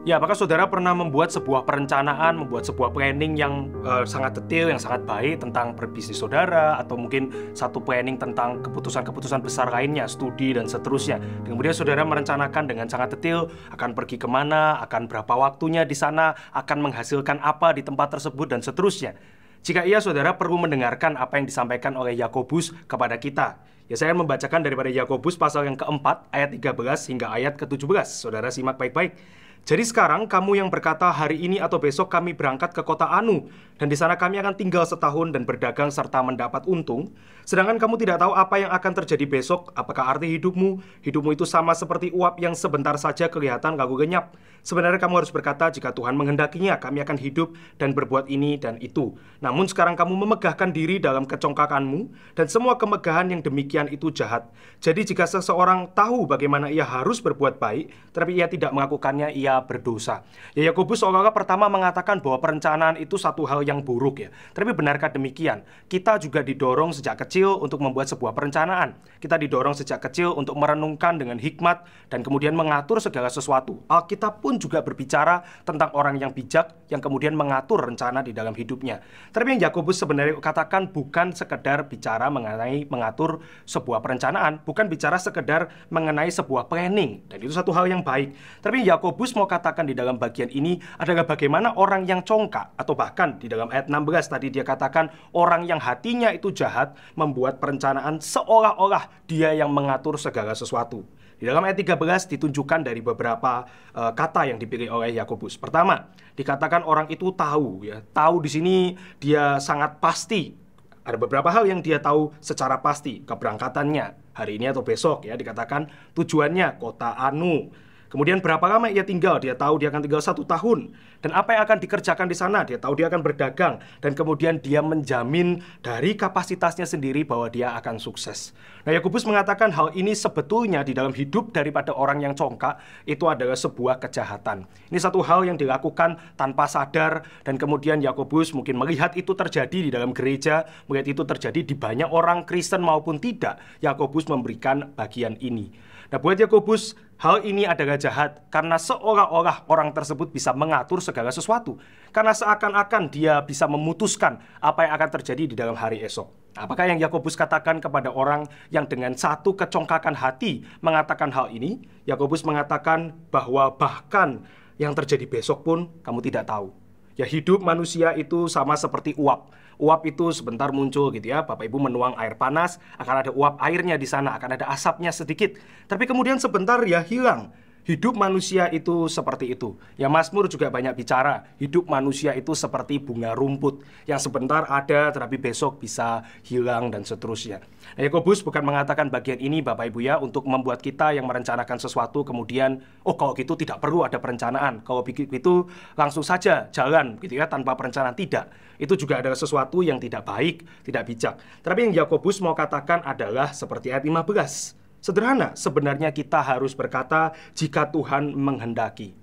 Ya, apakah saudara pernah membuat sebuah perencanaan, membuat sebuah planning yang sangat detail, yang sangat baik tentang berbisnis saudara, atau mungkin satu planning tentang keputusan-keputusan besar lainnya, studi dan seterusnya. Dan kemudian saudara merencanakan dengan sangat detail akan pergi kemana, akan berapa waktunya di sana, akan menghasilkan apa di tempat tersebut dan seterusnya. Jika iya, saudara perlu mendengarkan apa yang disampaikan oleh Yakobus kepada kita. Ya, saya membacakan daripada Yakobus pasal yang keempat, ayat 13 hingga ayat ke-17. Saudara simak baik-baik. Jadi sekarang kamu yang berkata hari ini atau besok kami berangkat ke kota Anu, dan di sana kami akan tinggal setahun dan berdagang serta mendapat untung, sedangkan kamu tidak tahu apa yang akan terjadi besok. Apakah arti hidupmu? Hidupmu itu sama seperti uap yang sebentar saja kelihatan lalu lenyap. Sebenarnya kamu harus berkata, jika Tuhan menghendakinya, kami akan hidup dan berbuat ini dan itu. Namun sekarang kamu memegahkan diri dalam kecongkakanmu, dan semua kemegahan yang demikian itu jahat. Jadi jika seseorang tahu bagaimana ia harus berbuat baik, tetapi ia tidak melakukannya, ia berdosa. Ya, Yakobus seolah-olah pertama mengatakan bahwa perencanaan itu satu hal yang buruk ya. Tapi benarkah demikian? Kita juga didorong sejak kecil untuk membuat sebuah perencanaan. Kita didorong sejak kecil untuk merenungkan dengan hikmat dan kemudian mengatur segala sesuatu. Alkitab pun juga berbicara tentang orang yang bijak yang kemudian mengatur rencana di dalam hidupnya. Tapi yang Yakobus sebenarnya katakan bukan sekedar bicara mengenai mengatur sebuah perencanaan, bukan bicara sekedar mengenai sebuah planning, dan itu satu hal yang baik. Tapi Yakobus mau katakan di dalam bagian ini adalah bagaimana orang yang congkak, atau bahkan di dalam ayat 16 tadi dia katakan orang yang hatinya itu jahat membuat perencanaan seolah-olah dia yang mengatur segala sesuatu. Di dalam ayat 13 ditunjukkan dari beberapa kata yang dipilih oleh Yakobus. Pertama, dikatakan orang itu tahu ya. Tahu di sini dia sangat pasti. Ada beberapa hal yang dia tahu secara pasti, keberangkatannya hari ini atau besok ya, dikatakan tujuannya kota Anu. Kemudian berapa lama ia tinggal, dia tahu dia akan tinggal 1 tahun. Dan apa yang akan dikerjakan di sana, dia tahu dia akan berdagang. Dan kemudian dia menjamin dari kapasitasnya sendiri bahwa dia akan sukses. Nah, Yakobus mengatakan hal ini sebetulnya di dalam hidup daripada orang yang congkak itu adalah sebuah kejahatan. Ini satu hal yang dilakukan tanpa sadar, dan kemudian Yakobus mungkin melihat itu terjadi di dalam gereja, melihat itu terjadi di banyak orang Kristen maupun tidak. Yakobus memberikan bagian ini. Nah, buat Yakobus, hal ini adalah jahat karena seolah-olah orang tersebut bisa mengatur segala sesuatu. Karena seakan-akan dia bisa memutuskan apa yang akan terjadi di dalam hari esok. Apakah yang Yakobus katakan kepada orang yang dengan satu kecongkakan hati mengatakan hal ini? Yakobus mengatakan bahwa bahkan yang terjadi besok pun kamu tidak tahu. Ya, hidup manusia itu sama seperti uap. Uap itu sebentar muncul gitu ya. Bapak Ibu menuang air panas, akan ada uap airnya di sana, akan ada asapnya sedikit. Tapi kemudian sebentar ya hilang. Hidup manusia itu seperti itu. Ya, Mazmur juga banyak bicara, hidup manusia itu seperti bunga rumput yang sebentar ada tetapi besok bisa hilang dan seterusnya. Nah, Yakobus bukan mengatakan bagian ini Bapak Ibu ya untuk membuat kita yang merencanakan sesuatu kemudian kalau gitu tidak perlu ada perencanaan. Kalau begitu langsung saja jalan gitu ya tanpa perencanaan. Tidak. Itu juga adalah sesuatu yang tidak baik, tidak bijak. Tapi yang Yakobus mau katakan adalah seperti ayat 15. Sederhana, sebenarnya kita harus berkata jika Tuhan menghendaki.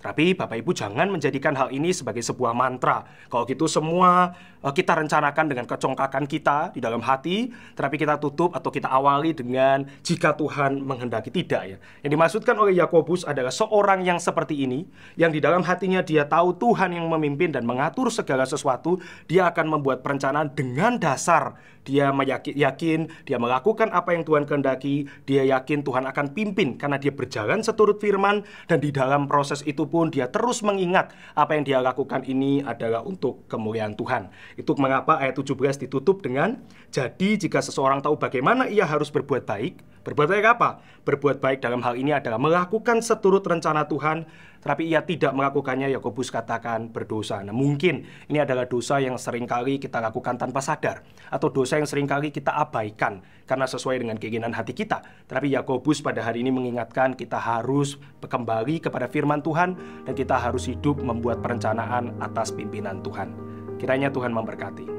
Tapi Bapak Ibu jangan menjadikan hal ini sebagai sebuah mantra. Kalau gitu semua kita rencanakan dengan kecongkakan kita di dalam hati, tetapi kita tutup atau kita awali dengan jika Tuhan menghendaki. Tidak ya. Yang dimaksudkan oleh Yakobus adalah seorang yang seperti ini, yang di dalam hatinya dia tahu Tuhan yang memimpin dan mengatur segala sesuatu. Dia akan membuat perencanaan dengan dasar dia yakin, dia melakukan apa yang Tuhan kehendaki, dia yakin Tuhan akan pimpin karena dia berjalan seturut firman, dan di dalam proses itu pun dia terus mengingat apa yang dia lakukan ini adalah untuk kemuliaan Tuhan. Itu mengapa ayat 17 ditutup dengan, jadi jika seseorang tahu bagaimana ia harus berbuat baik apa? Berbuat baik dalam hal ini adalah melakukan seturut rencana Tuhan, tapi ia tidak melakukannya, Yakobus katakan berdosa. Nah, mungkin ini adalah dosa yang seringkali kita lakukan tanpa sadar, atau dosa yang seringkali kita abaikan karena sesuai dengan keinginan hati kita. Tapi Yakobus pada hari ini mengingatkan kita harus kembali kepada firman Tuhan, dan kita harus hidup membuat perencanaan atas pimpinan Tuhan. Kiranya Tuhan memberkati.